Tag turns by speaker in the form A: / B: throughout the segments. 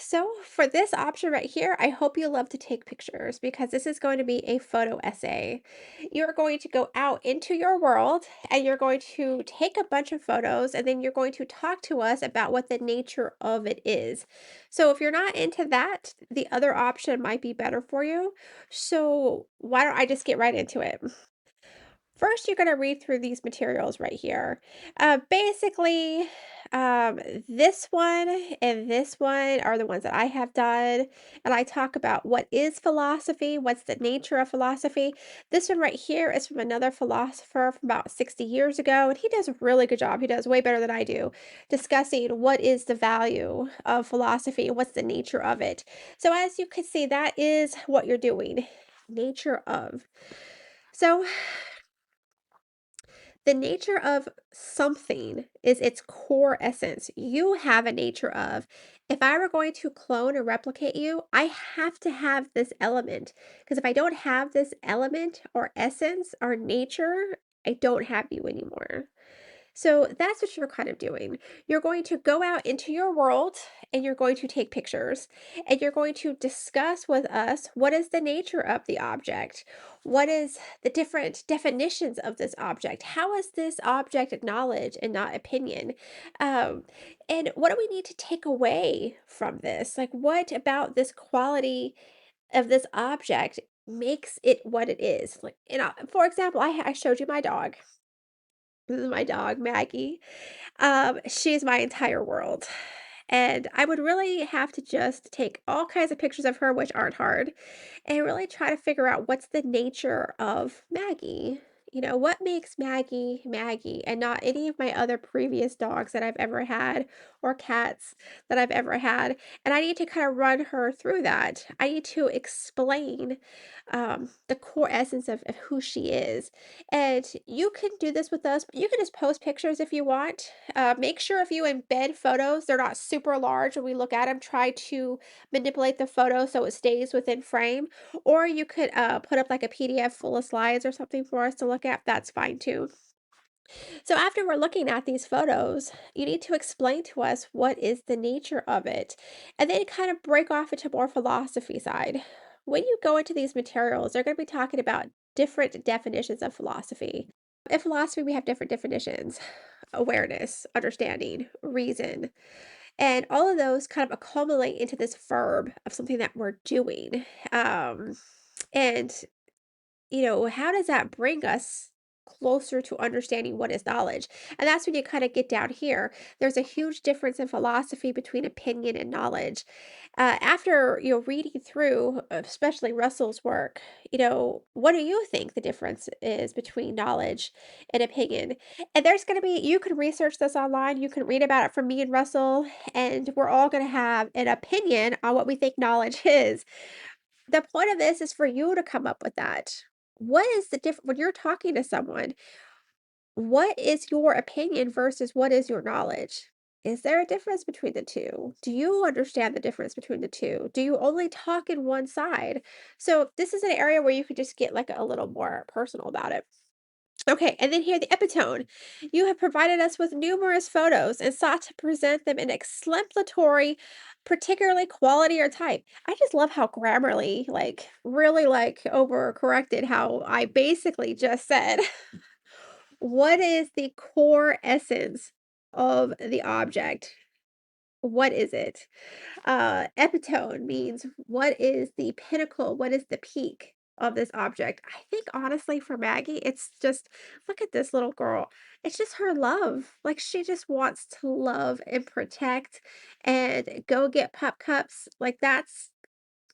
A: So for this option right here, I hope you love to take pictures because this is going to be a photo essay. You're going to go out into your world and you're going to take a bunch of photos and then you're going to talk to us about what the nature of it is. So if you're not into that, the other option might be better for you. So why don't I just get right into it? First, you're going to read through these materials right here. Basically, um, this one and this one are the ones that I have done. And I talk about what is philosophy, what's the nature of philosophy. This one right here is from another philosopher from about 60 years ago. And he does a really good job. He does way better than I do, discussing what is the value of philosophy and what's the nature of it. So, as you can see, that is what you're doing. Nature of. So, the nature of something is its core essence. You have a nature of. If I were going to clone or replicate you, I have to have this element. Because if I don't have this element or essence or nature, I don't have you anymore. So that's what you're kind of doing. You're going to go out into your world and you're going to take pictures and you're going to discuss with us what is the nature of the object? What is the different definitions of this object? How is this object knowledge and not opinion? Um, and what do we need to take away from this? Like, what about this quality of this object makes it what it is? Like, for example, I showed you my dog. This is my dog, Maggie. She's my entire world. And I would really have to just take all kinds of pictures of her, which aren't hard, and really try to figure out what's the nature of Maggie. What makes Maggie Maggie and not any of my other previous dogs that I've ever had or cats that I've ever had. And I need to kind of run her through that. I need to explain the core essence of who she is. And you can do this with us. You can just post pictures if you want. Make sure if you embed photos, they're not super large when we look at them. Try to manipulate the photo so it stays within frame. Or you could put up like a PDF full of slides or something for us to look at. That's fine too. So after we're looking at these photos, you need to explain to us what is the nature of it, and then kind of break off into more philosophy side. When you go into these materials, they're going to be talking about different definitions of philosophy. In philosophy, we have different definitions: awareness, understanding, reason, and all of those kind of accumulate into this verb of something that we're doing. And how does that bring us closer to understanding what is knowledge? And that's when you kind of get down here. There's a huge difference in philosophy between opinion and knowledge. After reading through, especially Russell's work, what do you think the difference is between knowledge and opinion? And there's going to be, you can research this online. You can read about it from me and Russell, and we're all going to have an opinion on what we think knowledge is. The point of this is for you to come up with that. What is the difference when you're talking to someone? What is your opinion versus what is your knowledge? Is there a difference between the two? Do you understand the difference between the two? Do you only talk in one side? So this is an area where you could just get like a little more personal about it. Okay, and then here the epitone. You have provided us with numerous photos and sought to present them in exemplary, particularly quality or type. I just love how Grammarly, like, really like overcorrected how I basically just said, what is the core essence of the object? What is it? Epitone means what is the pinnacle, what is the peak of this object. I think honestly for Maggie, it's just look at this little girl. It's just her love. Like she just wants to love and protect and go get pup cups. Like that's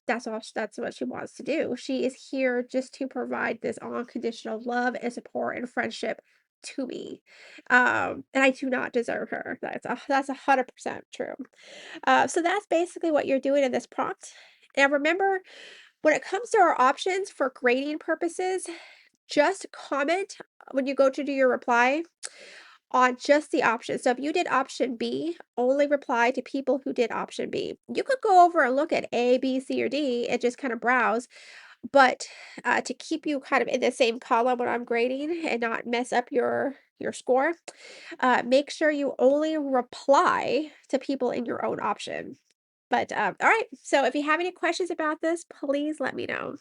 A: what she wants to do. She is here just to provide this unconditional love and support and friendship to me. And I do not deserve her. That's 100% true. So that's basically what you're doing in this prompt. And remember, when it comes to our options for grading purposes, just comment when you go to do your reply on just the option. So if you did option B, only reply to people who did option B. You could go over and look at A, B, C, or D and just kind of browse. But to keep you kind of in the same column when I'm grading and not mess up your score, make sure you only reply to people in your own option. But, all right. So if you have any questions about this, please let me know.